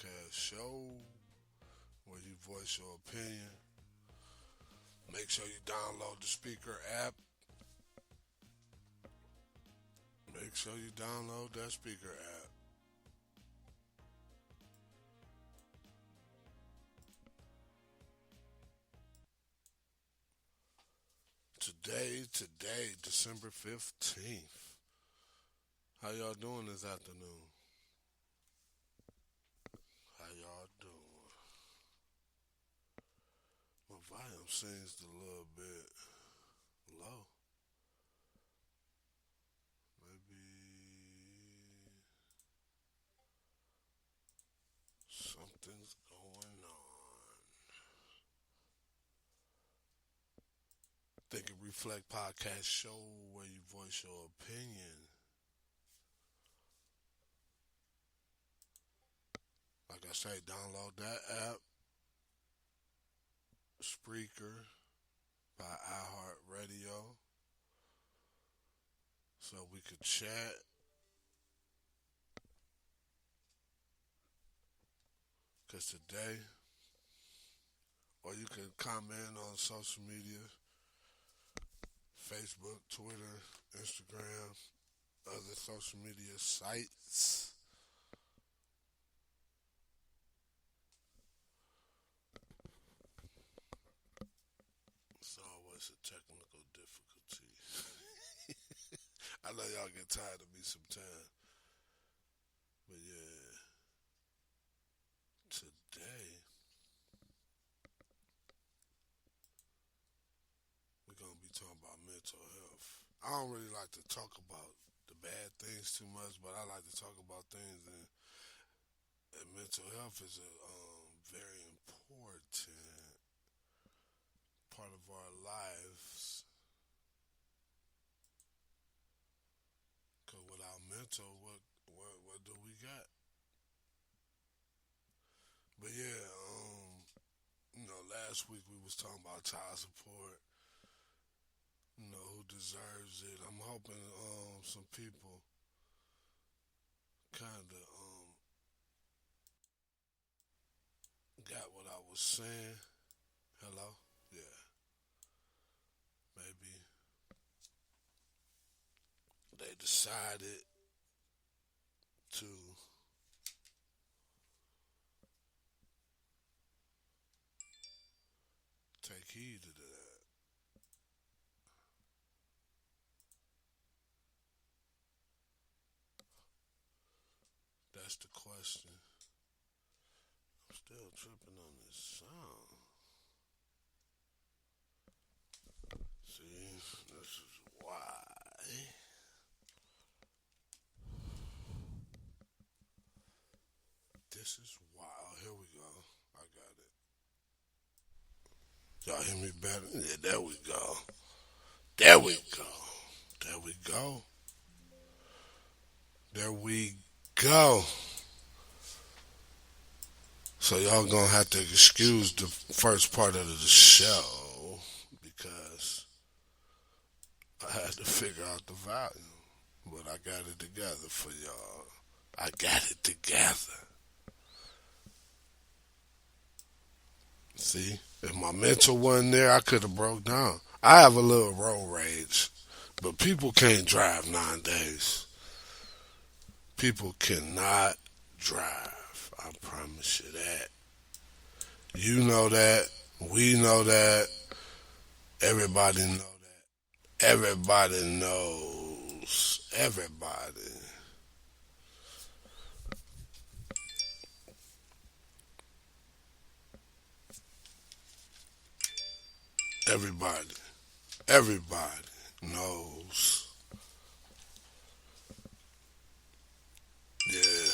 podcast show where you voice your opinion. Make sure you download the speaker app. Make sure you download that speaker app. Today, December 15th. How y'all doing this afternoon? How y'all doing? My volume seems a little bit low. Maybe something's going on. Think and Reflect podcast show where you voice your opinion. Like I say, download that app, Spreaker by iHeartRadio, so we could chat. Cause today, or you can comment on social media, Facebook, Twitter, Instagram, other social media sites. It's always a technical difficulty. I know y'all get tired of me sometimes. But yeah, today we're going to be talking about mental health. I don't really like to talk about the bad things too much, but I like to talk about things, and mental health is a very important part of our lives. Cause without mental, what do we got? But yeah, last week we was talking about child support. Who deserves it? I'm hoping some people kind of got what I was saying. Hello, yeah, maybe they decided to take heed of that. That's the question. I'm still tripping on this song. See, this is why. This is why. Oh, here we go. I got it. Y'all hear me better? Yeah, there we go. There we go. There we go. There we go. So y'all gonna have to excuse the first part of the show because I had to figure out the volume. But I got it together for y'all. I got it together. See, if my mental wasn't there, I could have broke down. I have a little road rage, but people can't drive nowadays. People cannot drive. I promise you that. You know that. We know that. Everybody know that. Everybody knows. Everybody. Everybody. Everybody knows. Yeah.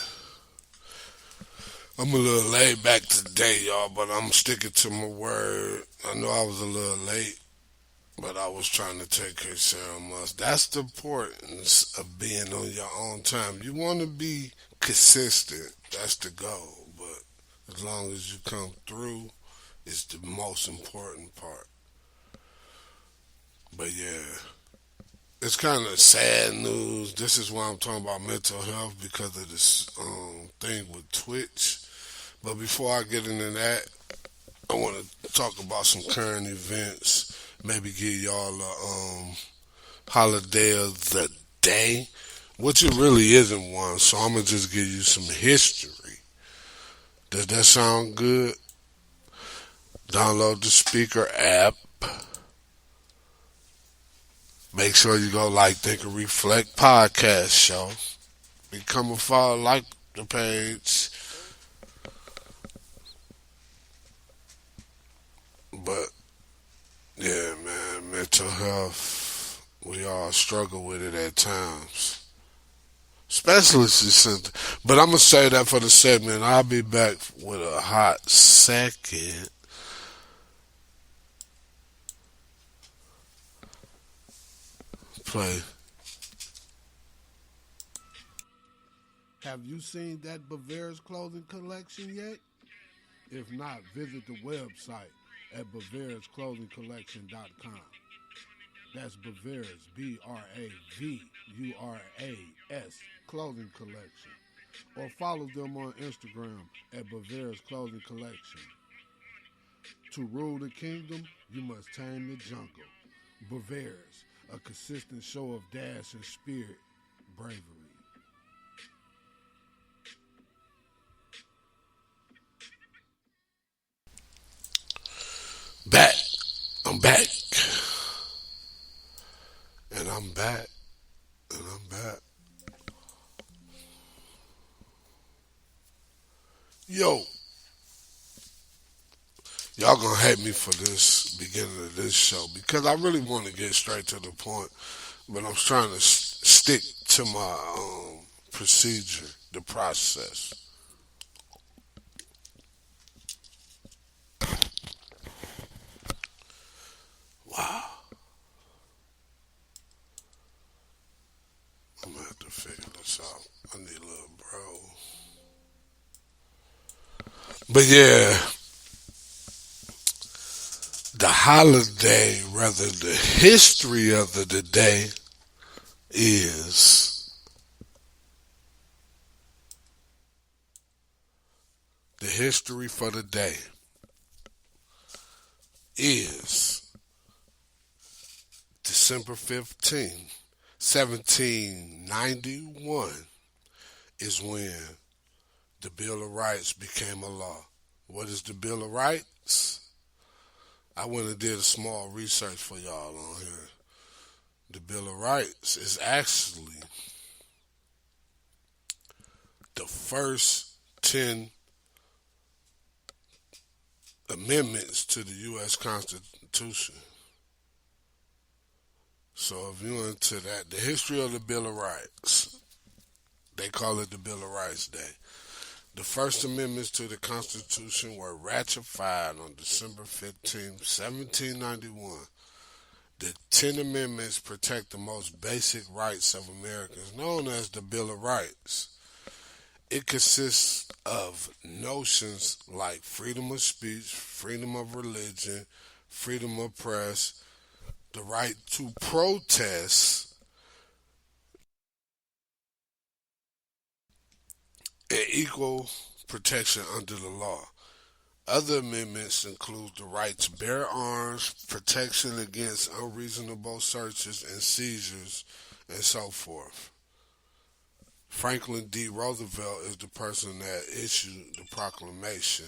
I'm a little laid back today, y'all, but I'm sticking to my word. I know I was a little late, but I was trying to take care of Sarah Musk. That's the importance of being on your own time. You want to be consistent. That's the goal. But as long as you come through, it's the most important part. But yeah, it's kind of sad news. This is why I'm talking about mental health because of this thing with Twitch. But before I get into that, I want to talk about some current events. Maybe give y'all a holiday of the day, which it really isn't one. So I'm gonna just give you some history. Does that sound good? Download the speaker app. Make sure you go like, think, and reflect podcast show. Become a follow, like the page. But yeah, man, mental health. We all struggle with it at times. Especially since, but I'm gonna say that for the segment. I'll be back with a hot second. Play. Have you seen that Bavaria's clothing collection yet? If not, visit the website at bavariasclothingcollection.com. That's Bavaria's, Bravura's clothing collection. Or follow them on Instagram at Bavaria's Clothing Collection. To rule the kingdom, you must tame the jungle. Bavaria's, a consistent show of dash and spirit, bravery. Back. I'm back. And I'm back. And I'm back. Yo, y'all gonna hate me for this beginning of this show because I really want to get straight to the point, but I'm trying to stick to my procedure, the process. Wow, I'm gonna have to figure this out. I need a little bro. But yeah, the holiday, rather the history of the day is the history for the day is December 15th, 1791 is when the Bill of Rights became a law. What is the Bill of Rights? I went and did a small research for y'all on here. The Bill of Rights is actually the first 10 amendments to the U.S. Constitution. So if you're into that, the history of the Bill of Rights, they call it the Bill of Rights Day. The first amendments to the Constitution were ratified on December 15th, 1791. The 10 amendments protect the most basic rights of Americans, known as the Bill of Rights. It consists of notions like freedom of speech, freedom of religion, freedom of press, the right to protest, and equal protection under the law. Other amendments include the right to bear arms, protection against unreasonable searches and seizures, and so forth. Franklin D. Roosevelt is the person that issued the proclamation.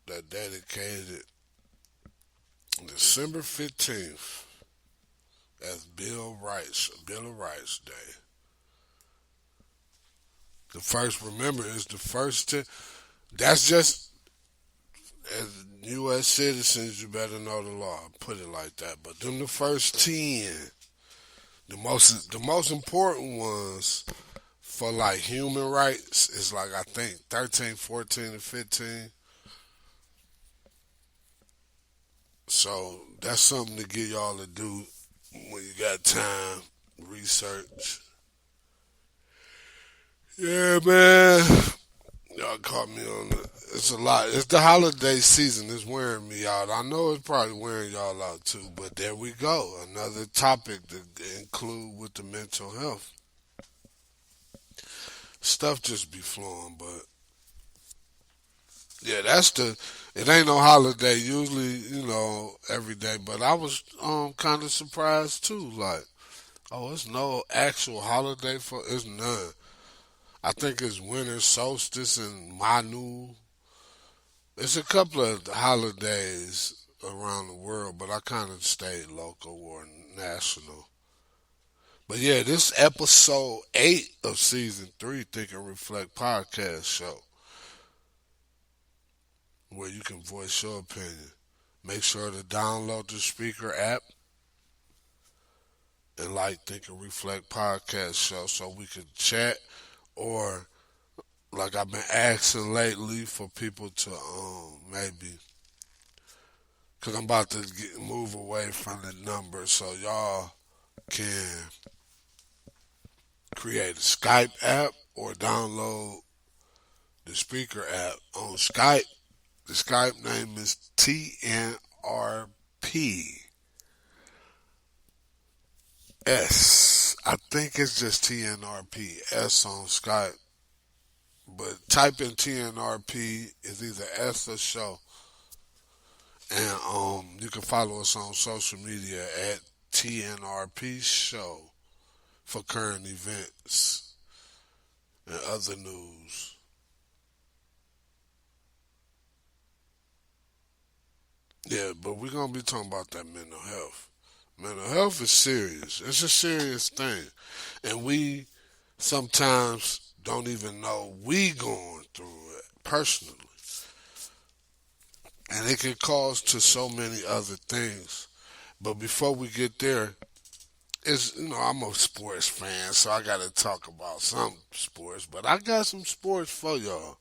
That dedicated December 15th as Bill of Rights Day. The first, remember, is the first 10. That's just, as U.S. citizens, you better know the law. Put it like that. But them the first 10, the most important ones for like human rights is like I think 13, 14, and 15. So that's something to get y'all to do when you got time. Research. Yeah, man. Y'all caught me on the. It's a lot. It's the holiday season. It's wearing me out. I know it's probably wearing y'all out too, but there we go. Another topic to include with the mental health. Stuff just be flowing, but yeah, that's the. It ain't no holiday usually, every day. But I was kind of surprised too. Like, oh, it's no actual holiday for. It's none. I think it's winter solstice and Manu. It's a couple of holidays around the world, but I kind of stayed local or national. But yeah, this episode 8 of season 3, Think and Reflect podcast show, where you can voice your opinion. Make sure to download the speaker app and like Think and Reflect podcast show so we can chat, or like I've been asking lately for people to maybe, because I'm about to move away from the numbers, so y'all can create a Skype app or download the speaker app on Skype. The Skype name is TNRP S. I think it's just TNRP S on Skype. But type in TNRP is either S or show. And you can follow us on social media at TNRP Show for current events and other news. Yeah, but we're gonna be talking about that mental health. Mental health is serious. It's a serious thing. And we sometimes don't even know we going through it personally. And it can cause to so many other things. But before we get there, I'm a sports fan, so I gotta talk about some sports. But I got some sports for y'all.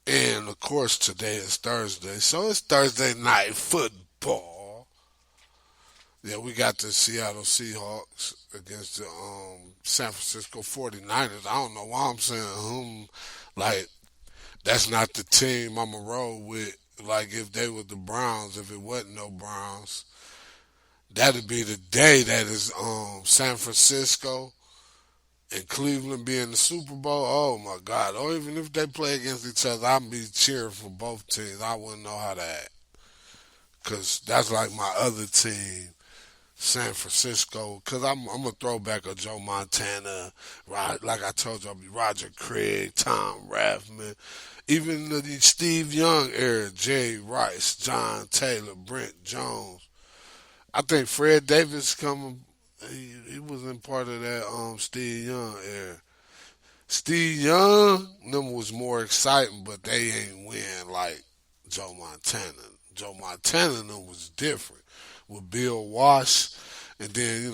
And of course today is Thursday, so it's Thursday night football. Yeah, we got the Seattle Seahawks against the San Francisco 49ers. I don't know why I'm saying like that's not the team I'ma roll with. Like if they were the Browns, if it wasn't no Browns, that'd be the day that is San Francisco and Cleveland be in the Super Bowl. Oh my God! Or even if they play against each other, I'd be cheering for both teams. I wouldn't know how to act because that's like my other team, San Francisco. Because I'm a throwback of Joe Montana, like I told you, I'll be Roger Craig, Tom Rathman, even the Steve Young era, Jay Rice, John Taylor, Brent Jones. I think Fred Davis coming. He was in part of that Steve Young era. Steve Young, them was more exciting, but they ain't win like Joe Montana. Joe Montana them was different with Bill Walsh, and then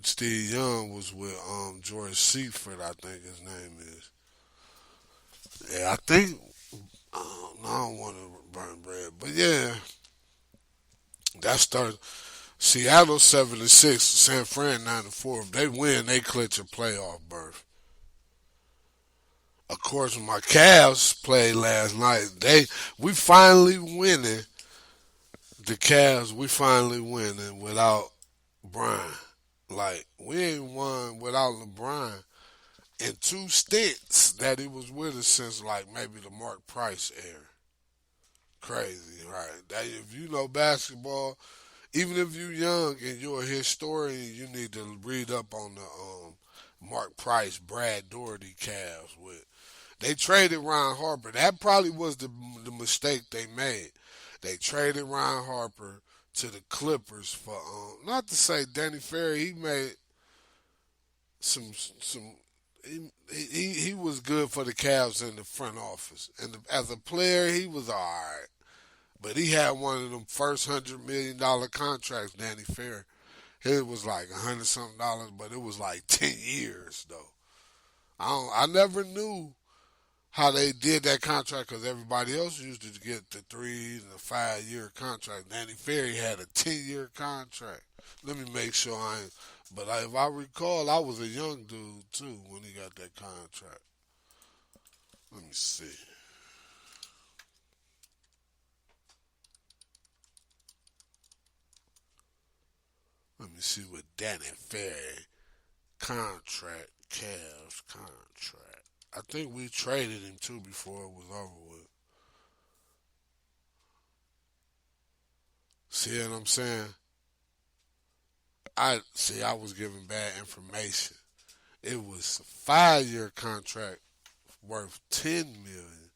Steve Young was with George Seifert, I think his name is. Yeah, I think I don't want to burn bread, but yeah, that started. Seattle 7-6, San Fran 9-4. If they win, they clinch a playoff berth. Of course, when my Cavs played last night, we finally winning. The Cavs, we finally winning without Brian. Like we ain't won without LeBron in two stints that he was with us since like maybe the Mark Price era. Crazy, right? That if you know basketball, even if you're young and you're a historian, you need to read up on the Mark Price, Brad Doherty Cavs. They traded Ron Harper. That probably was the mistake they made. They traded Ron Harper to the Clippers for not to say Danny Ferry. He made some. He was good for the Cavs in the front office, and as a player, he was alright. But he had one of them first $100 million contracts, Danny Fair. It was like $100 something, but it was like 10 years though. I never knew how they did that contract because everybody else used to get the 3 and the 5 year contract. Danny Ferry had a 10-year contract. Let me make sure I ain't. But if I recall, I was a young dude too when he got that contract. Let me see. Let me see what Danny Ferry contract. Cavs contract. I think we traded him too before it was over with. See what I'm saying? I see. I was giving bad information. It was a 5 year contract worth 10 million.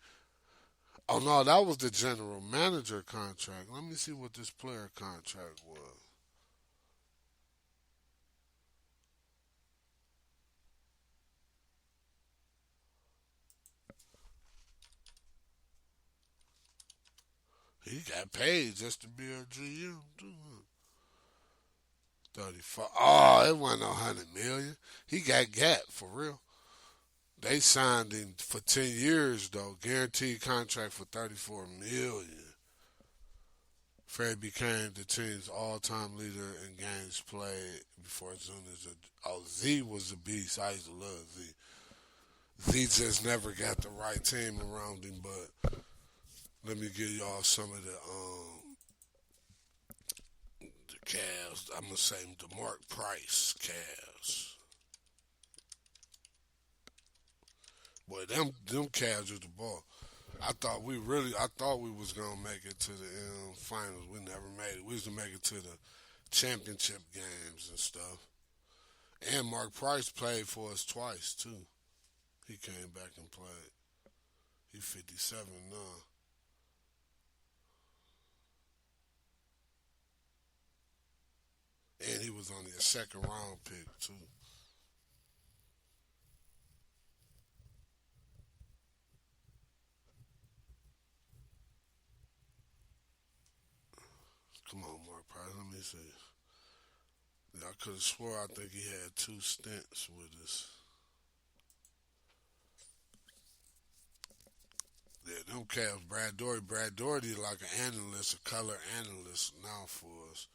Oh no, that was the general manager contract. Let me see what this player contract was. He got paid just to be a GM too. 35. Oh, it wasn't 100 million. He got for real. They signed him for 10 years though, guaranteed contract for 34 million. Fred became the team's all-time leader in games played before Zunis. Oh, Z was a beast. I used to love Z. Z just never got the right team around him. But let me give y'all some of the Cavs. I'm gonna say the Mark Price Cavs. Boy, them Cavs with the ball. I thought we was gonna make it to the finals. We never made it. We used to make it to the championship games and stuff. And Mark Price played for us twice too. He came back and played. He's 57 now. And he was only a second round pick too. Come on, Mark Price. Let me see. Yeah, I could have swore I think he had two stints with us. Yeah, them Cavs, Brad Doherty. Brad Doherty like an analyst, a color analyst now for us.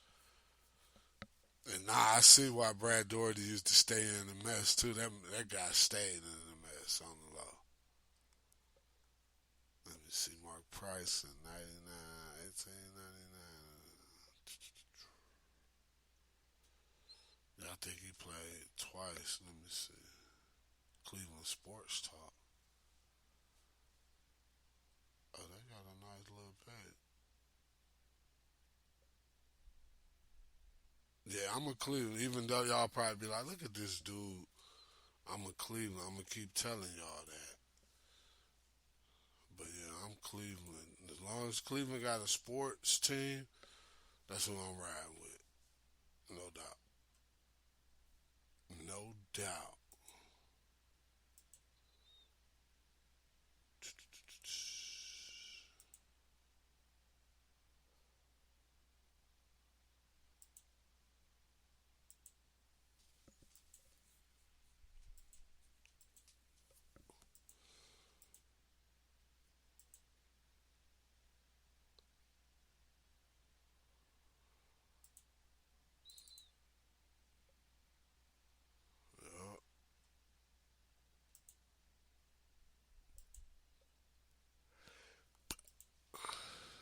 And now I see why Brad Doherty used to stay in the mess too. That guy stayed in the mess on the low. Let me see, Mark Price in 99, 1899. Yeah, I think he played twice. Let me see. Cleveland Sports Talk. Oh, they got a nice little page. Yeah, I'm a Cleveland. Even though y'all probably be like, look at this dude. I'm a Cleveland. I'm gonna keep telling y'all that. But yeah, I'm Cleveland. As long as Cleveland got a sports team, that's who I'm riding with. No doubt. No doubt.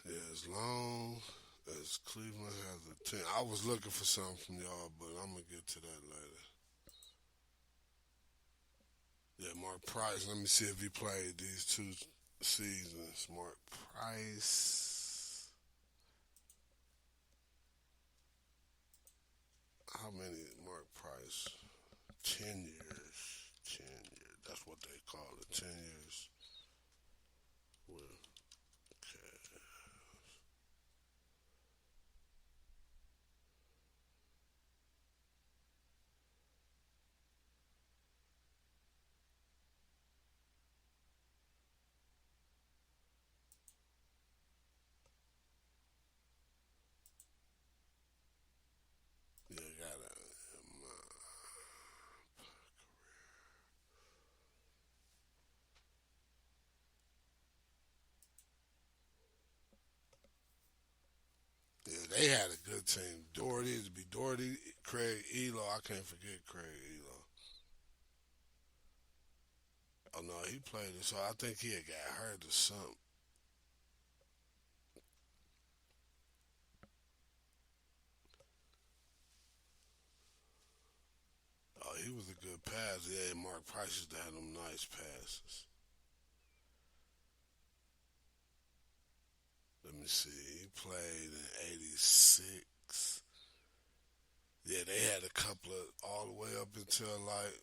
Yeah, yeah, as long as Cleveland has a team. I was looking for something from y'all, but I'm gonna get to that later. Yeah, Mark Price. Let me see if he played these two seasons. Mark Price. How many Mark Price? 10 years. 10 years. That's what they call it. 10 years. Well, okay. Yeah, got a. Yeah, they had a good team. Doherty to be Doherty, Craig Elo. I can't forget Craig Elo. Oh no, he played it. So I think he had got hurt or something. Oh, he was a good pass. Yeah, Mark Price used to have them nice passes. Let me see. He played in '86. Yeah, they had a couple of all the way up until like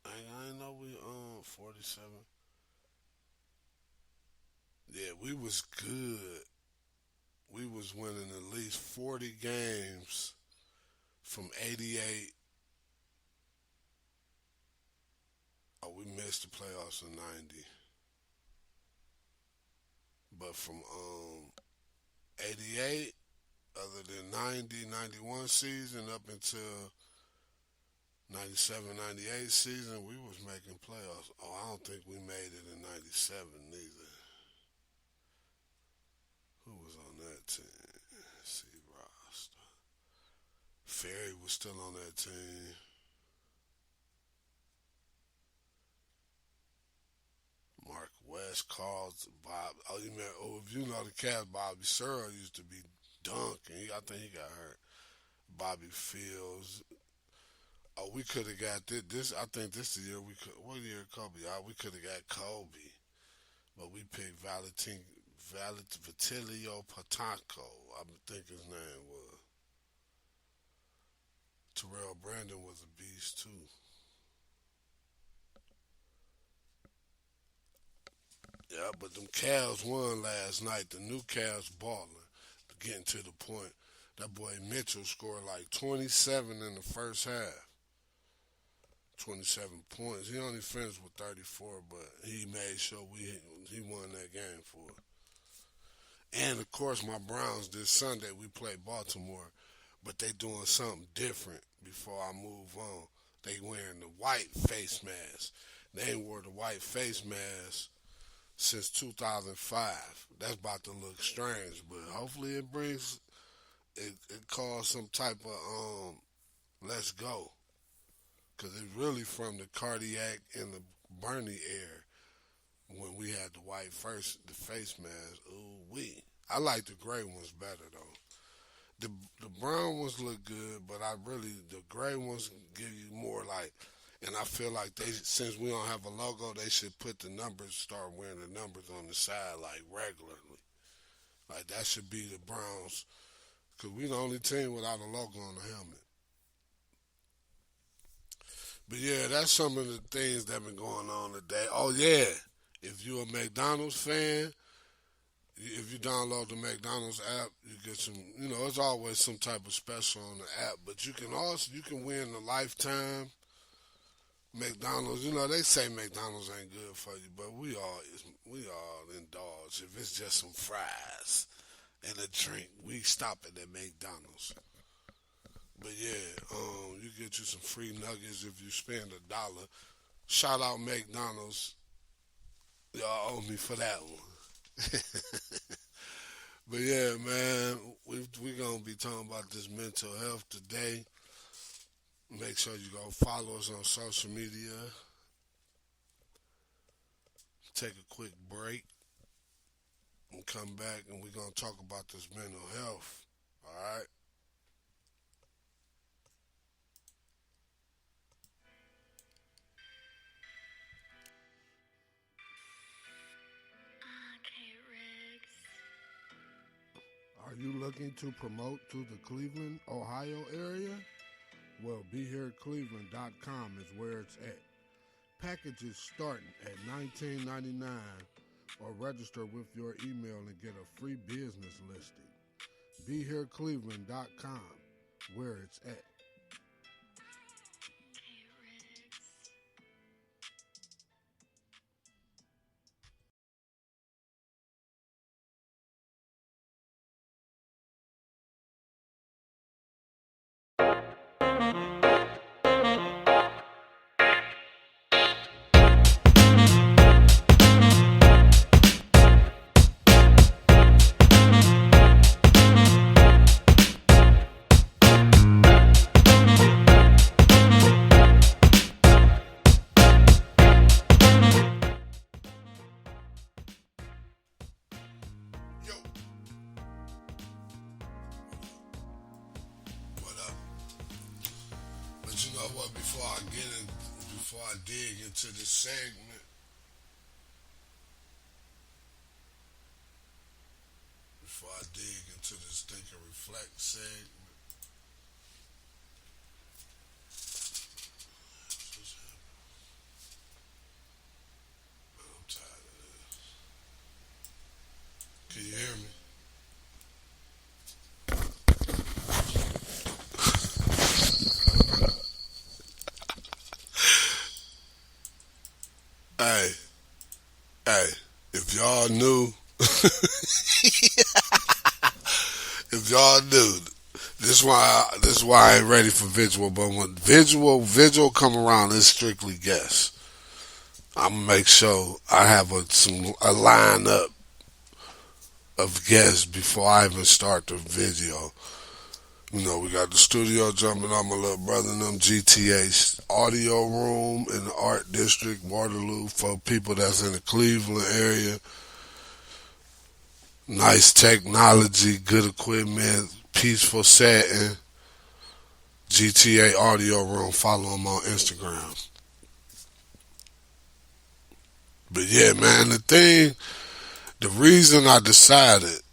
I ain't know we 47. Yeah, we was good. We was winning at least 40 games from '88. Oh, we missed the playoffs in '90, but from '88, other than '90, '91 season up until '97, '98 season, we was making playoffs. Oh, I don't think we made it in '97 neither. Who was on that team? Let's see, roster. Ferry was still on that team. Mark West, Carl, Bob. Oh, you mean? Oh, if you know the cast, Bobby Searle used to be dunking. I think he got hurt. Bobby Fields. Oh, we could have got this. I think this the year we could. What year Kobe? We could have got Kobe, but we picked Vitilio Patanko. I think his name was. Terrell Brandon was a beast too. Yeah, but them Cavs won last night. The new Cavs balling. Getting to the point. That boy Mitchell scored like 27 in the first half. 27 points. He only finished with 34, but he made sure he won that game for us. And of course, my Browns this Sunday we play Baltimore, but they doing something different. Before I move on, they wearing the white face mask. They ain't wore the white face mask since 2005. That's about to look strange, but hopefully it caused some type of let's go, because it's really from the cardiac and the Bernie air when we had the the face mask. Ooh wee. I like the gray ones better though. The brown ones look good, but the gray ones give you more like. And I feel like since we don't have a logo, they should put the numbers, start wearing the numbers on the side like regularly. Like that should be the Browns, because we the only team without a logo on the helmet. But yeah, that's some of the things that been going on today. Oh yeah, if you're a McDonald's fan, if you download the McDonald's app, you get some. It's always some type of special on the app. But you can win a lifetime McDonald's. They say McDonald's ain't good for you, but we all indulge. If it's just some fries and a drink, we stop at McDonald's. But yeah, you get you some free nuggets if you spend $1. Shout out McDonald's. Y'all owe me for that one. But yeah, man, we gonna be talking about this mental health today. Make sure you go follow us on social media. Take a quick break and come back, and we're gonna talk about this mental health. All right. Okay, Riggs. Are you looking to promote to the Cleveland, Ohio area? Well, BeHereCleveland.com is where it's at. Packages starting at $19.99, or register with your email and get a free business listing. BeHereCleveland.com, where it's at. Okay, Riggs. segment before I dig into this think and reflect segment. What's happening? I'm tired of this. Can you hear me? Hey, hey, if y'all knew, if y'all knew, this why I ain't ready for visual. But when visual come around, it's strictly guess. I'm gonna make sure I have a lineup of guests before I even start the video. You know, we got the studio jumping on my little brother and them GTA audio room in the Art District, Waterloo, for people that's in the Cleveland area. Nice technology, good equipment, peaceful setting. GTA audio room. Follow them on Instagram. But yeah, man, the reason I decided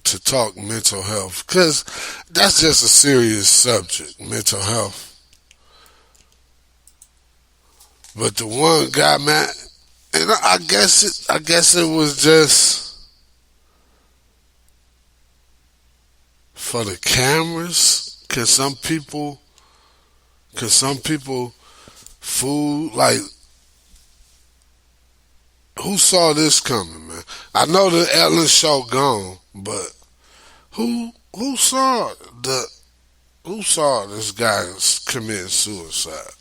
to talk mental health, because that's just a serious subject, mental health. But the one guy, man, and I guess it was just for the cameras. Cause some people food, like, who saw this coming, man? I know the Ellen show gone, but who saw this guy committing suicide?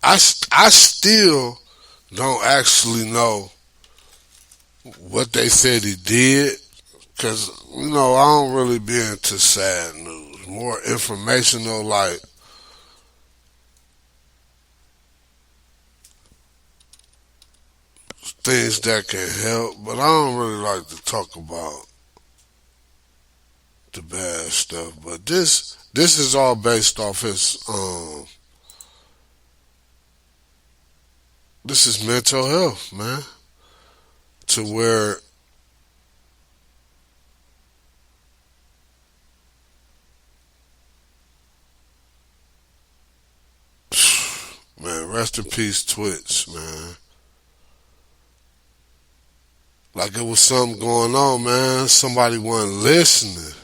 I still don't actually know what they said he did, because, you know, I don't really be into sad news. More informational, like, things that can help, but I don't really like to talk about the bad stuff. But this is all based off his this is mental health, man. To where, man, rest in peace, Twitch, man. Like it was something going on, man. Somebody wasn't listening.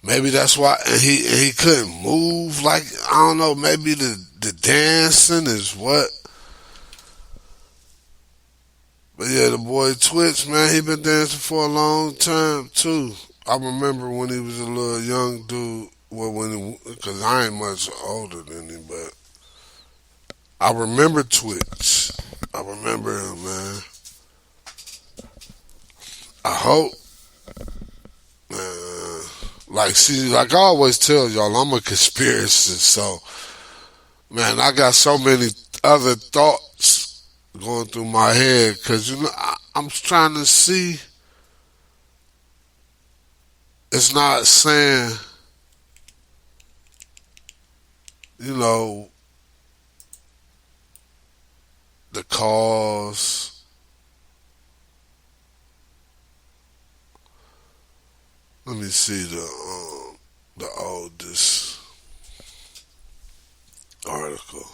Maybe that's why, and he couldn't move. Like, I don't know. Maybe the dancing is what. But yeah, the boy Twitch, man, he been dancing for a long time too. I remember when he was a little young dude. Well, because I ain't much older than him, but I remember Twitch. I remember him, man. I hope, man. Like, see, like I always tell y'all, I'm a conspiracist. So, man, I got so many other thoughts going through my head, because, you know, I'm trying to see. It's not saying, you know, the cause. Let me see the oldest article.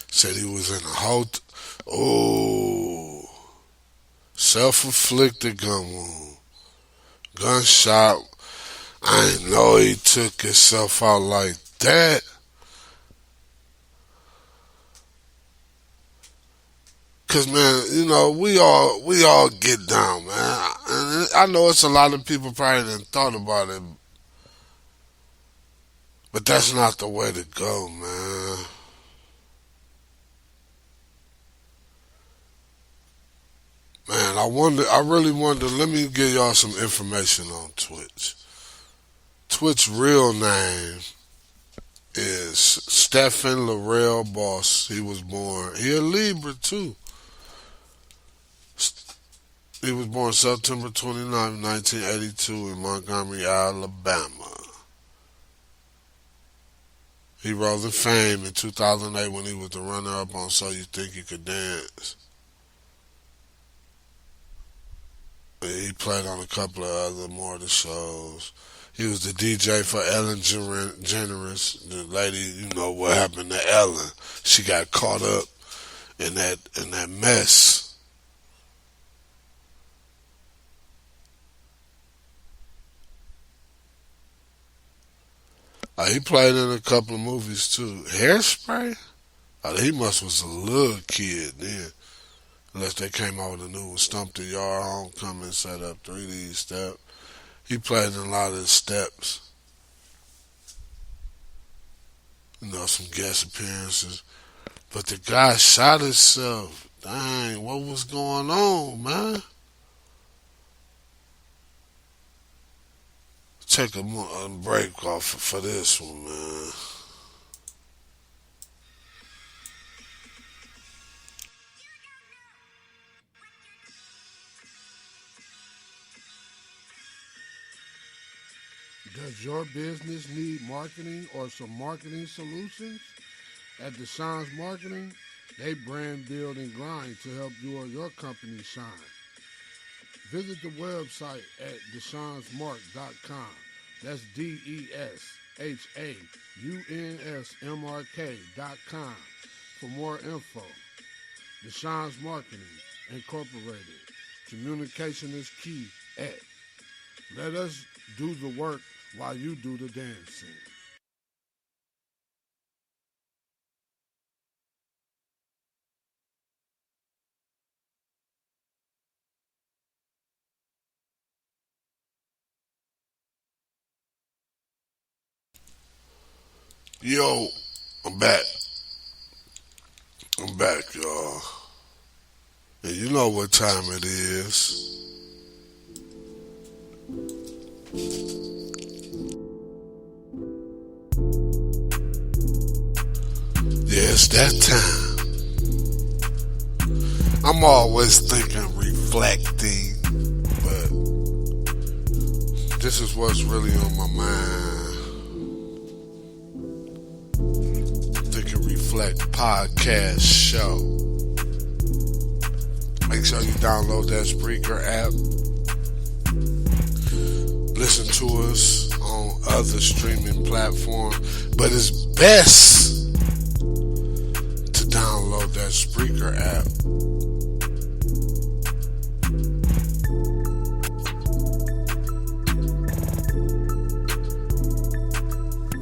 Said he was in a hotel. Oh, self-inflicted gun wound, gunshot. I didn't know he took himself out like that. Cause, man, you know, we all get down, man. And I know it's a lot of people probably didn't thought about it, but that's not the way to go, man. Man, I really wonder, let me give y'all some information on Twitch. Twitch real name is Stephen Laurel Boss. He was born, he a Libra too. He was born September 29th, 1982 in Montgomery, Alabama. He rose to fame in 2008 when he was the runner-up on So You Think You Could Dance. He played on a couple of other mortal shows. He was the DJ for Ellen DeGeneres, the lady. You know what happened to Ellen? She got caught up in that mess. He played in a couple of movies too. Hairspray. He must was a little kid then. Unless they came out with a new one, Stump the Yard, Homecoming, Set Up 3D Step. He played in a lot of the steps. Some guest appearances. But the guy shot himself. Dang, what was going on, man? Take a break off for this one, man. Does your business need marketing or some marketing solutions? At Deshaun's Marketing, they brand build and grind to help you or your company shine. Visit the website at deshaunsmark.com. That's DESHAUNSMRK.com for more info. Deshaun's Marketing Incorporated. Communication is key at. Let us do the work while you do the dancing. Yo, I'm back. I'm back, y'all. And you know what time it is. Yeah, it's that time. I'm always thinking, reflecting, but this is what's really on my mind. Think and Reflect podcast show. Make sure you download that Spreaker app. Listen to us on other streaming platforms, but it's best to download that Spreaker app.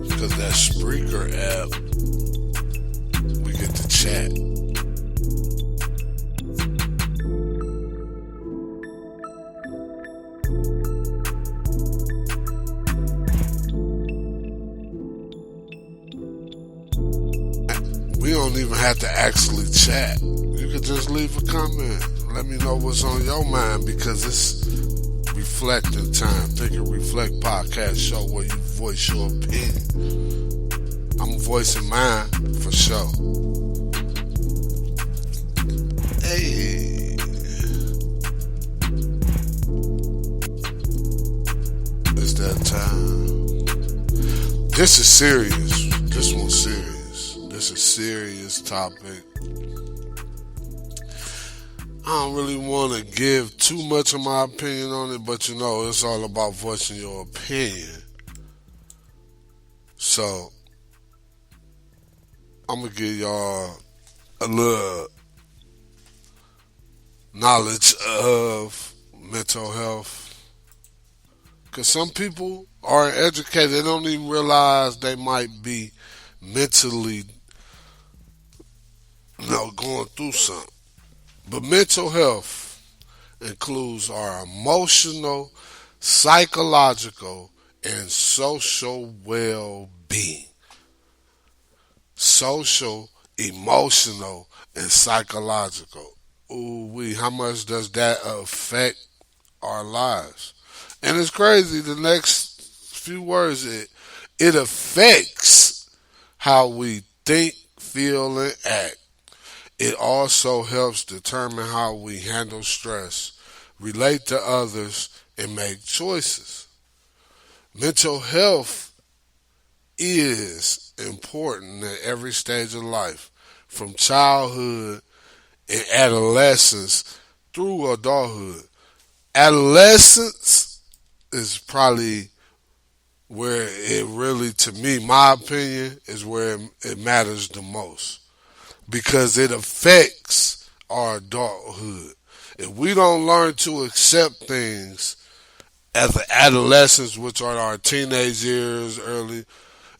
Because that Spreaker app, we get to chat. We don't even have to actually chat. You could just leave a comment. Let me know what's on your mind because it's reflecting time. Think and Reflect podcast show where you voice your opinion. I'm voicing mine for sure. Hey. It's that time. This is serious. This one's serious. It's a serious topic. I don't really want to give too much of my opinion on it, but it's all about voicing your opinion. So, I'm going to give y'all a little knowledge of mental health. Because some people aren't educated, they don't even realize they might be mentally going through something. But mental health includes our emotional, psychological, and social well-being. Social, emotional, and psychological. Ooh, how much does that affect our lives? And it's crazy, the next few words, it affects how we think, feel, and act. It also helps determine how we handle stress, relate to others, and make choices. Mental health is important at every stage of life, from childhood and adolescence through adulthood. Adolescence is probably where it really, to me, my opinion, is where it matters the most because it affects our adulthood. If we don't learn to accept things as an adolescence, which are our teenage years, early,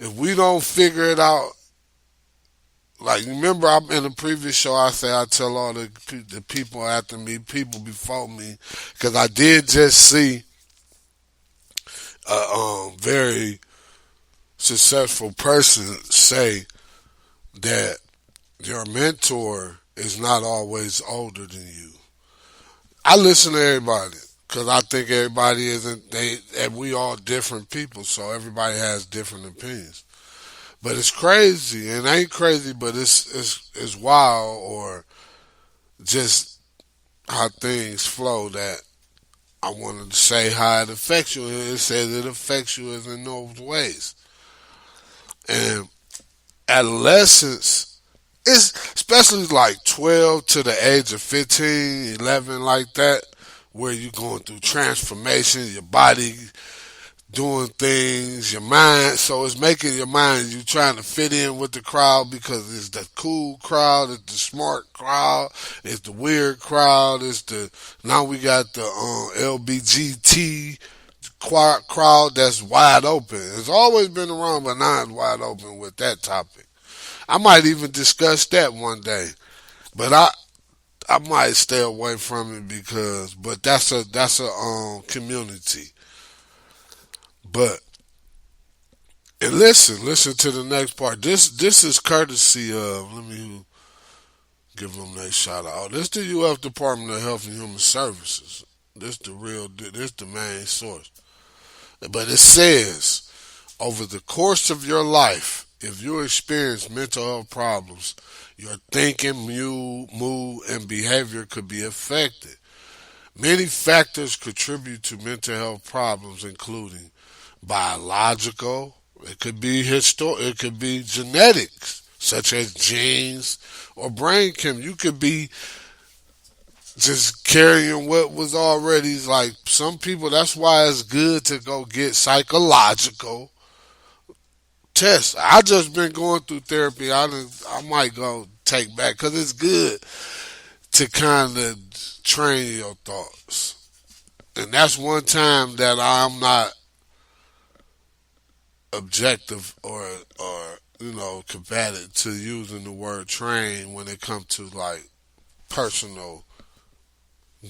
if we don't figure it out, like remember, I'm in the previous show. I say I tell all the people after me, people before me, because I did just see a very successful person say that your mentor is not always older than you. I listen to everybody because I think everybody isn't and we all different people, so everybody has different opinions. But it's crazy, and ain't crazy, but it's wild, or just how things flow, that I wanted to say how it affects you. And it says it affects you in those ways. And adolescence is especially like 12 to the age of 15, 11, like that, where you're going through transformation, your body doing things, your mind. So it's making your mind, you trying to fit in with the crowd because it's the cool crowd, it's the smart crowd, it's the weird crowd, now we got the LBGT crowd that's wide open. It's always been around, but now it's wide open with that topic. I might even discuss that one day, but I might stay away from it but that's a community. But and listen to the next part. This is courtesy of, let me give them a shout out. This the UF Department of Health and Human Services. This the main source. But it says, over the course of your life, if you experience mental health problems, your thinking, mood, and behavior could be affected. Many factors contribute to mental health problems, including biological, it could be it could be genetics, such as genes or brain chem. You could be just carrying what was already, like some people. That's why it's good to go get psychological tests. I just been going through therapy. I might go take back because it's good to kind of train your thoughts, and that's one time that I'm not objective or combative to using the word train when it comes to like personal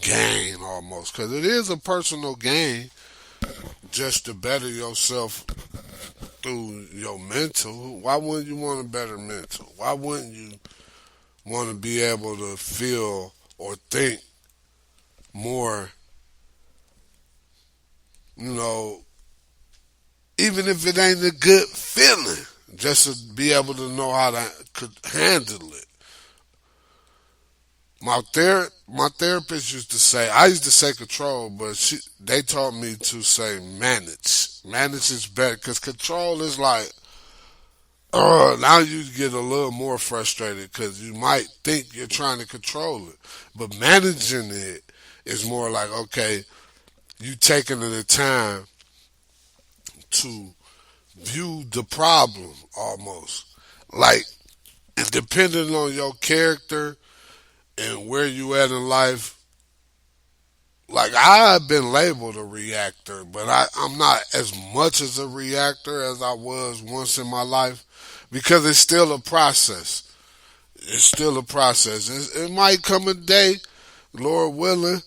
gain, almost, because it is a personal gain just to better yourself through your mental. Why wouldn't you want a better mental? Why wouldn't you want to be able to feel or think more, even if it ain't a good feeling, just to be able to know how to could handle it. My therapist used to say, I used to say control, but they taught me to say manage. Manage is better because control is like, now you get a little more frustrated because you might think you're trying to control it, but managing it is more like, okay, you taking the time to view the problem, almost like, and depending on your character and where you at in life. Like, I've been labeled a reactor, but I'm not as much as a reactor as I was once in my life because it's still a process. It's still a process. It might come a day, Lord willing,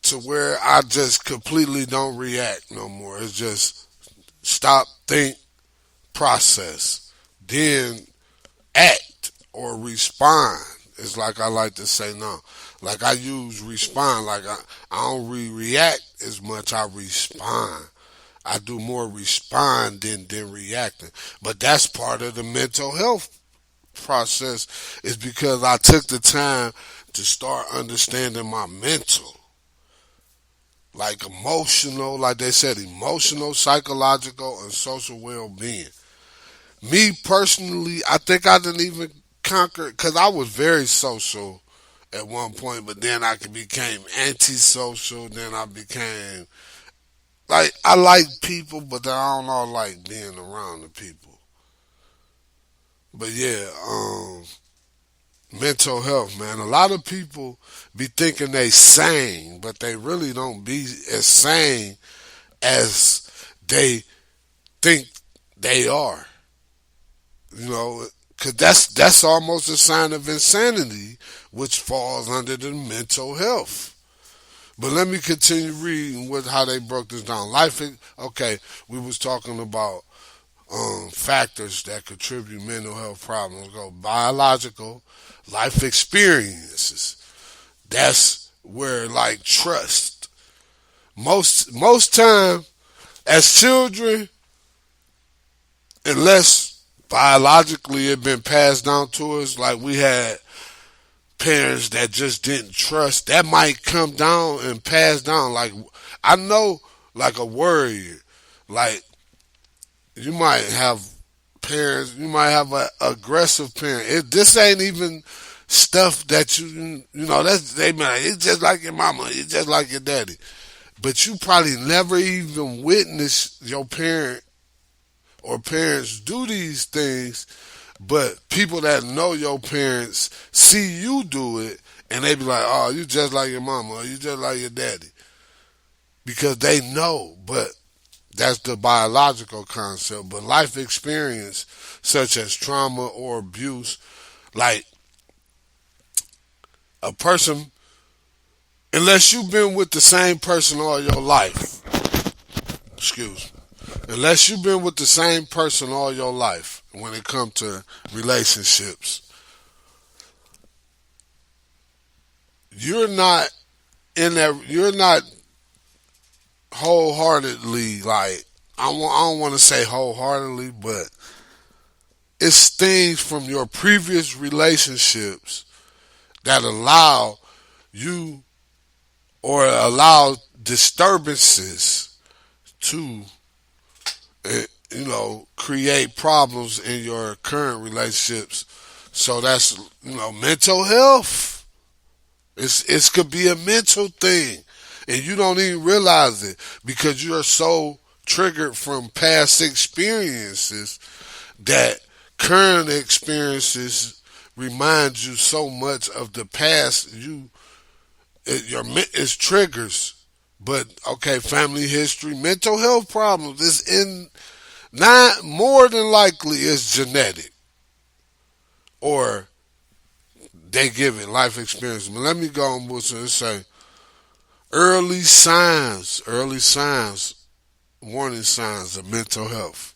to where I just completely don't react no more. It's just stop, think, process, then act or respond. It's like I like to say now. Like I use respond. Like I don't react as much. I respond. I do more respond than reacting. But that's part of the mental health process, is because I took the time to start understanding my mental. like emotional, like they said, emotional, psychological, and social well-being. Me personally, I think I didn't even conquer because I was very social at one point, but then I became antisocial. Then I became like I like people, but I don't know like being around the people. But yeah, mental health, man. A lot of people be thinking they sane, but they really don't be as sane as they think they are. You know, because that's almost a sign of insanity, which falls under the mental health. But let me continue reading with how they broke this down. Okay, we was talking about factors that contribute mental health problems. Go biological, life experiences. That's where like trust. Most time as children, unless biologically it been passed down to us, like we had parents that just didn't trust, that might come down and pass down. Like I know, like a warrior, like you might have parents, you might have an aggressive parent. This ain't even stuff that you know. That's they be like, it's just like your mama, it's just like your daddy. But you probably never even witnessed your parent or parents do these things, but people that know your parents see you do it and they be like, oh, you just like your mama or you just like your daddy. Because they know, but that's the biological concept. But life experience, such as trauma or abuse, like a person, unless you've been with the same person all your life, excuse me, unless you've been with the same person all your life when it comes to relationships, you're not you're not wholeheartedly like, I don't want to say wholeheartedly, but it's things from your previous relationships that allow you or allow disturbances to create problems in your current relationships. So that's mental health. It could be a mental thing, and you don't even realize it because you're so triggered from past experiences that current experiences remind you so much of the past. It's triggers. But okay, family history, mental health problems is in not more than likely is genetic or they give it life experience. But let me go on with and say early signs, warning signs of mental health.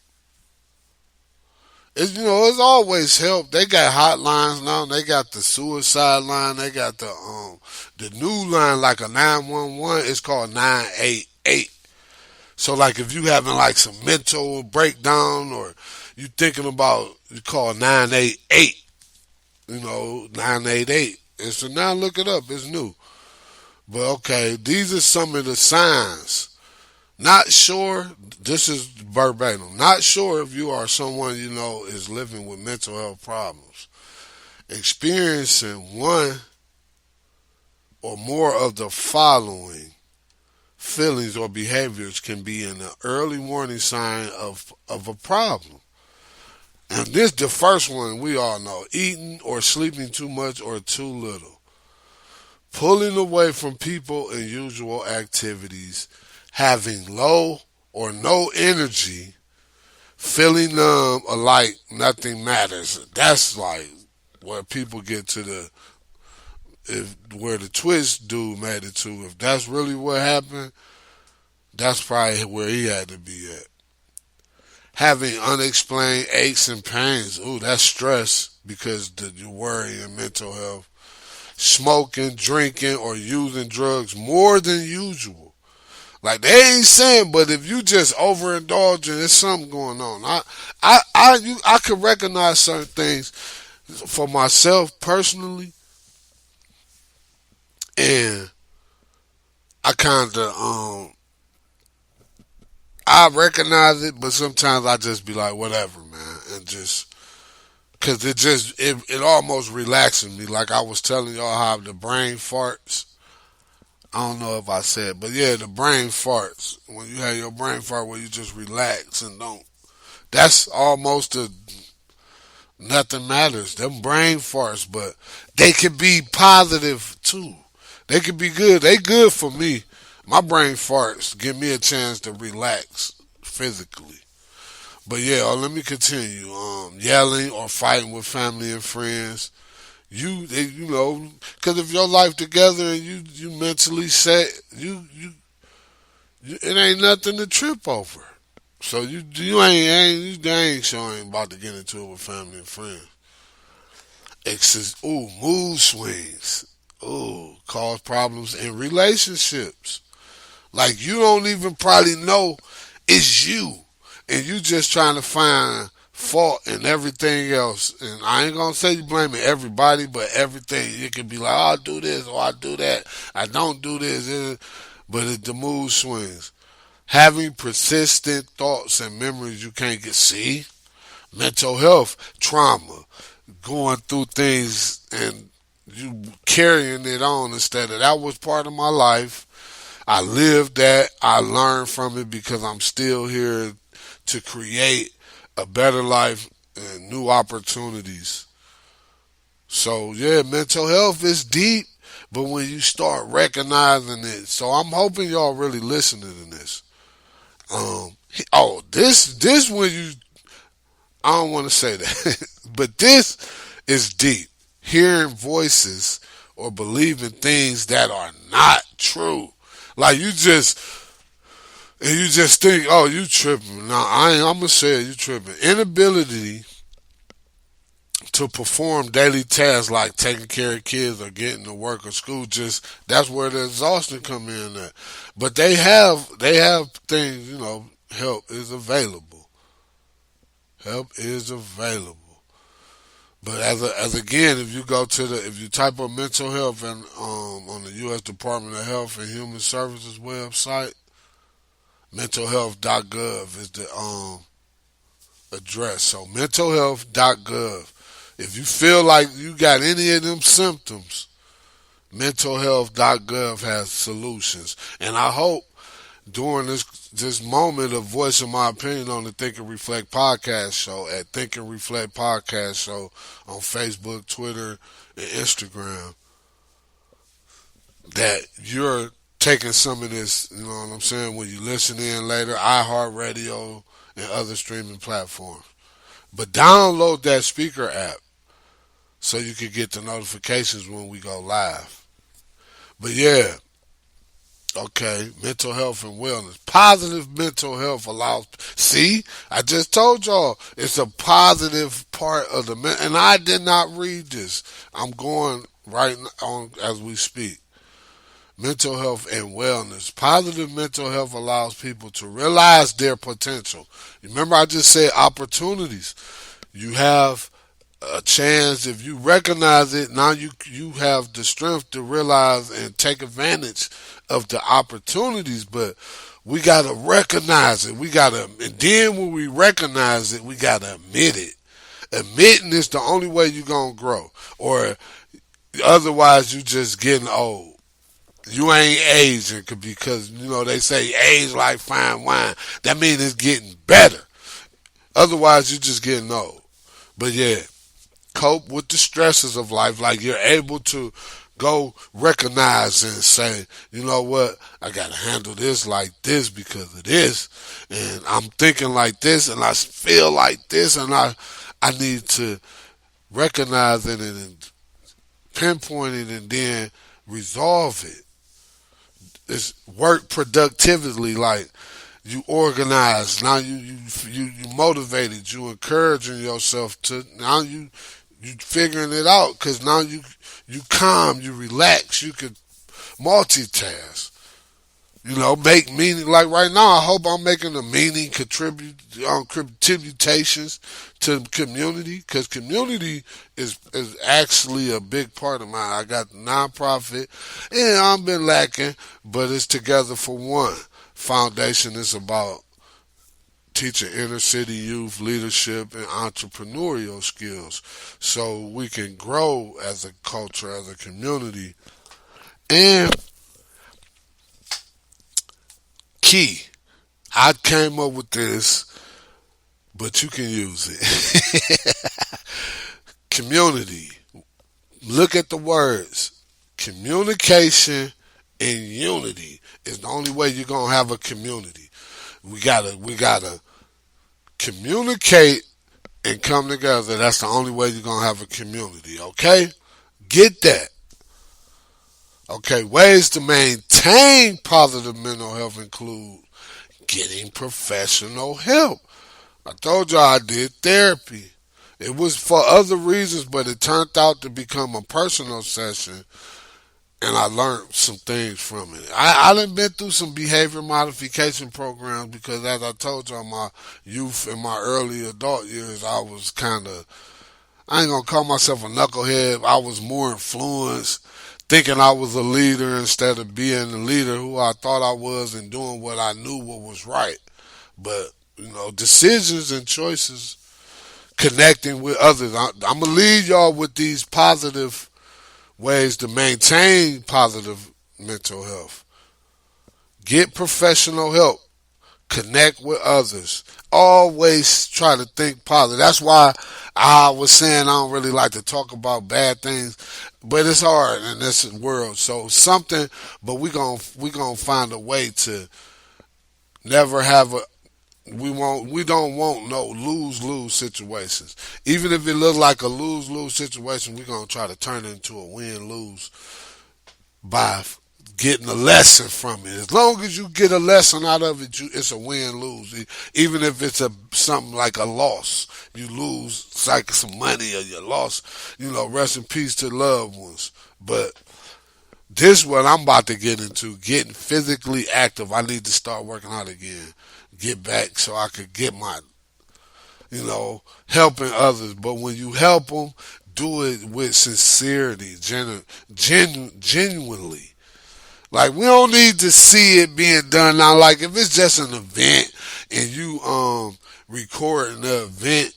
It's always help. They got hotlines now. They got the suicide line. They got the new line like a 911. It's called 988. So like if you having like some mental breakdown or you thinking about, you call 988. 988. It's a now look it up. It's new. But okay, these are some of the signs. Not sure, this is verbatim, not sure if you are someone is living with mental health problems. Experiencing one or more of the following feelings or behaviors can be an early warning sign of a problem. And the first one we all know, eating or sleeping too much or too little. Pulling away from people and usual activities, having low or no energy, feeling numb or like nothing matters. That's like where people get to where the twist dude made it to. If that's really what happened, that's probably where he had to be at. Having unexplained aches and pains. Ooh, that's stress because you worry and mental health. Smoking, drinking, or using drugs more than usual. Like they ain't saying, but if you just overindulging, there's something going on. I could recognize certain things for myself personally, and I kind of I recognize it, but sometimes I just be like, whatever, man, and just because it almost relaxes me. Like I was telling y'all how the brain farts. I don't know if I said, but yeah, the brain farts. When you have your brain fart where you just relax and don't. That's almost a nothing matters. Them brain farts, but they could be positive too. They could be good. They good for me. My brain farts give me a chance to relax physically. But yeah, let me continue. Yelling or fighting with family and friends. You know, because if your life together and you mentally set, it ain't nothing to trip over. So you ain't sure ain't about to get into it with family and friends. Mood swings. Ooh, cause problems in relationships. Like you don't even probably know it's you, and you just trying to find fault in everything else. And I ain't gonna say you blaming everybody, but everything. You can be like, oh, I do this or I do that. I don't do this, but the mood swings. Having persistent thoughts and memories you can't get. See, mental health, trauma, going through things and you carrying it on instead of that was part of my life. I lived that. I learned from it because I'm still here to create a better life and new opportunities. So yeah, mental health is deep, but when you start recognizing it, so I'm hoping y'all really listening to this. This when you, I don't want to say that, but this is deep. Hearing voices or believing things that are not true. Like you just think, oh, you tripping. No, I'm gonna say it, you tripping. Inability to perform daily tasks like taking care of kids or getting to work or school, just that's where the exhaustion come in at. But they have things, help is available. Help is available. But as again, if you go to if you type up mental health and on the U.S. Department of Health and Human Services website, mentalhealth.gov is the address. So mentalhealth.gov. If you feel like you got any of them symptoms, mentalhealth.gov has solutions. And I hope during this moment of voicing my opinion on the Think and Reflect podcast show at Think and Reflect podcast show on Facebook, Twitter, and Instagram, that you're taking some of this, you know what I'm saying, when you listen in later, iHeartRadio and other streaming platforms. But download that speaker app so you can get the notifications when we go live. But yeah, okay, mental health and wellness. Positive mental health allows. See, I just told y'all it's a positive part of and I did not read this. I'm going right on as we speak. Mental health and wellness. Positive mental health allows people to realize their potential. Remember, I just said opportunities. You have a chance if you recognize it. Now you have the strength to realize and take advantage of the opportunities. But we gotta recognize it. And then when we recognize it, we gotta admit it. Admitting is the only way you're gonna grow, or otherwise you just getting old. You ain't aging because they say age like fine wine. That means it's getting better. Otherwise, you're just getting old. But yeah, cope with the stresses of life. Like you're able to go recognize and say, you know what, I gotta handle this like this because of this, and I'm thinking like this, and I feel like this, and I need to recognize it and pinpoint it, and then resolve it. It's work productively, like you organize. Now you motivated. You encouraging yourself to now you figuring it out because now you calm, you relax, you can multitask. Make meaning. Like right now, I hope I'm making a meaning contributions to the community, because community is actually a big part of mine. I got the nonprofit, and I've been lacking, but it's Together for One Foundation. Is about teaching inner city youth leadership and entrepreneurial skills, so we can grow as a culture, as a community. And key, I came up with this, but you can use it. Community. Look at the words. Communication and unity is the only way you're gonna have a community. We gotta communicate and come together. That's the only way you're gonna have a community. Okay? Get that. Okay, ways to maintain positive mental health include getting professional help. I told y'all I did therapy. It was for other reasons, but it turned out to become a personal session, and I learned some things from it. I done been through some behavior modification programs because, as I told y'all, my youth and my early adult years, I was kind of, I ain't gonna call myself a knucklehead. I was more influenced, thinking I was a leader instead of being the leader who I thought I was and doing what I knew what was right. But, decisions and choices, connecting with others. I'm going to leave y'all with these positive ways to maintain positive mental health. Get professional help. Connect with others. Always try to think positive. That's why I was saying I don't really like to talk about bad things, but it's hard in this world. So but we gonna find a way to never have a. We don't want no lose-lose situations. Even if it looks like a lose-lose situation, we're gonna try to turn it into a win-lose by getting a lesson from it. As long as you get a lesson out of it, it's a win-lose. Even if it's something like a loss, you lose it's like some money or you lost. Rest in peace to loved ones. But this is what I'm about to get into: getting physically active. I need to start working out again, get back so I could get my, helping others. But when you help them, do it with sincerity, genuinely. Like, we don't need to see it being done now. Like, if it's just an event and you recording the event,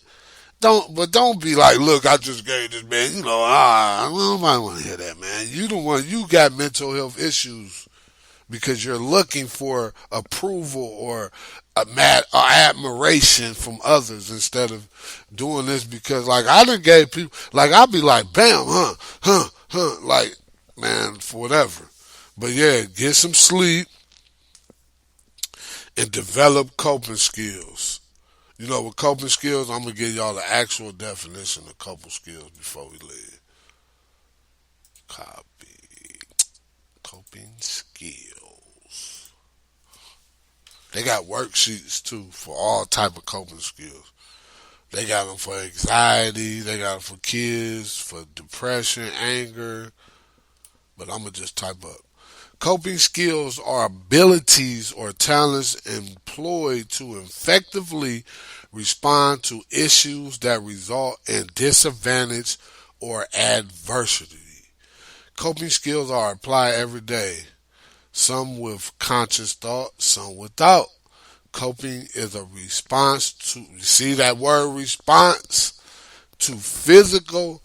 don't be like, look, I just gave this man, nobody want to hear that, man. You got mental health issues because you're looking for approval or admiration from others instead of doing this because, like, I done gave people, like, I'll be like, bam, like, man, for whatever. But yeah, get some sleep and develop coping skills. With coping skills, I'm going to give y'all the actual definition of coping skills before we leave. Copy. Coping skills. They got worksheets, too, for all type of coping skills. They got them for anxiety. They got them for kids, for depression, anger. But I'm going to just type up. Coping skills are abilities or talents employed to effectively respond to issues that result in disadvantage or adversity. Coping skills are applied every day, some with conscious thought, some without. Coping is a response to, you see that word response, to physical,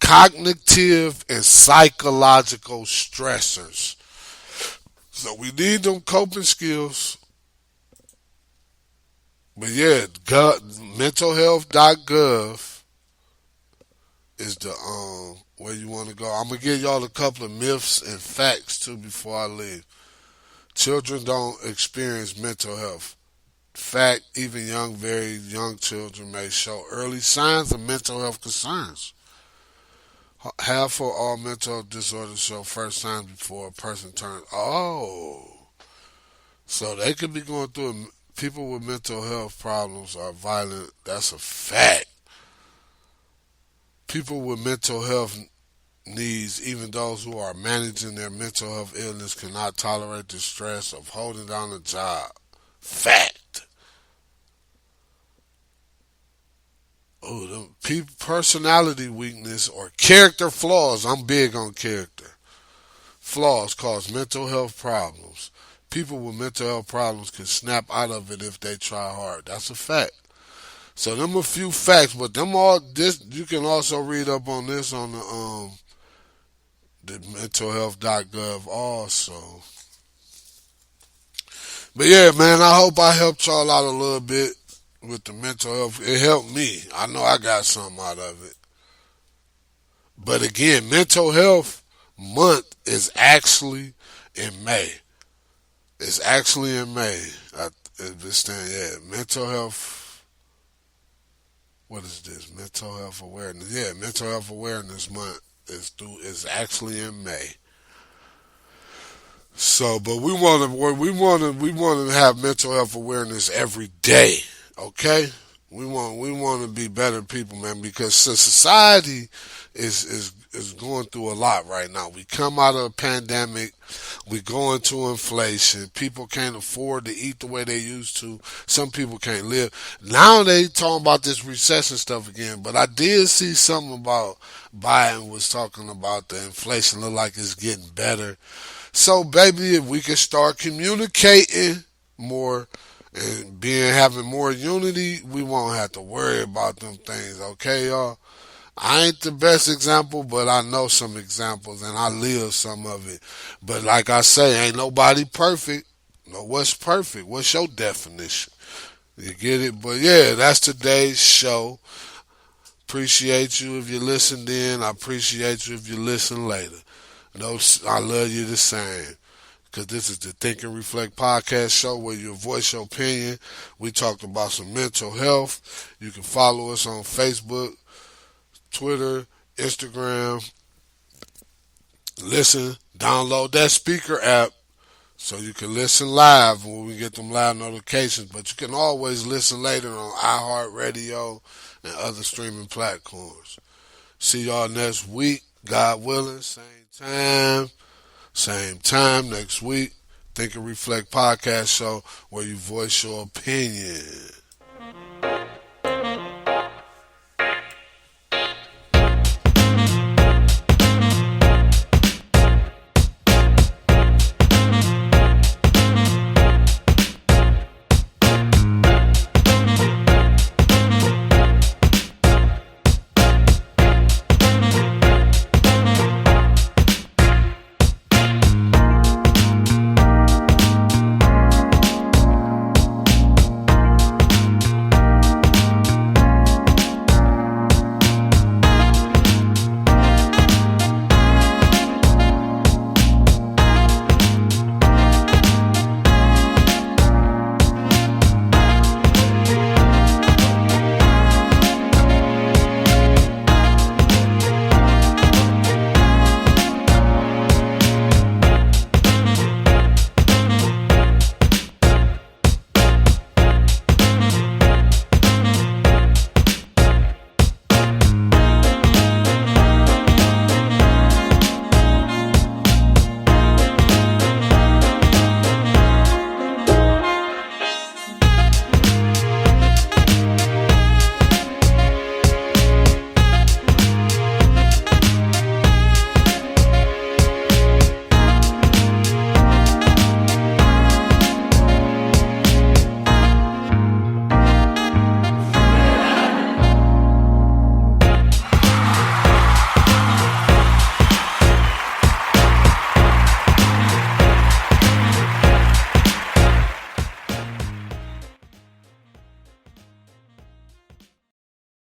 cognitive, and psychological stressors. So we need them coping skills. But yeah, mentalhealth.gov is the where you want to go. I'm gonna give y'all a couple of myths and facts too before I leave. Children don't experience mental health. Fact, even very young children may show early signs of mental health concerns. Half of all mental disorders show first signs before a person turns. Oh, so they could be going through it. People with mental health problems are violent. That's a fact. People with mental health needs, even those who are managing their mental health illness cannot tolerate the stress of holding down a job. Fact. Oh, personality weakness or character flaws. I'm big on character. Flaws cause mental health problems. People with mental health problems can snap out of it if they try hard. That's a fact. So them a few facts, but them all this you can also read up on this on the mentalhealth.gov also. But yeah, man, I hope I helped y'all out a little bit with the mental health. It helped me. I know I got something out of it. But again, mental health month is actually in May. It's actually in May. Mental health. What is this? Mental health awareness. Yeah, mental health awareness month is actually in May. So, but we want to have mental health awareness every day. Okay, we want to be better people, man, because society is going through a lot right now. We come out of a pandemic, we go into inflation. People can't afford to eat the way they used to. Some people can't live. Now they talking about this recession stuff again. But I did see something about Biden was talking about the inflation look like it's getting better. So, baby, if we can start communicating more and having more unity, we won't have to worry about them things, okay, y'all? I ain't the best example, but I know some examples and I live some of it. But like I say, ain't nobody perfect. No, what's perfect? What's your definition? You get it? But yeah, that's today's show. Appreciate you if you listened in. I appreciate you if you listen later. No, I love you the same. Because this is the Think and Reflect podcast show where you voice your opinion. We talked about some mental health. You can follow us on Facebook, Twitter, Instagram. Listen, download that speaker app so you can listen live when we get them live notifications. But you can always listen later on iHeartRadio and other streaming platforms. See y'all next week, God willing, same time next week. Think and Reflect podcast show where you voice your opinion.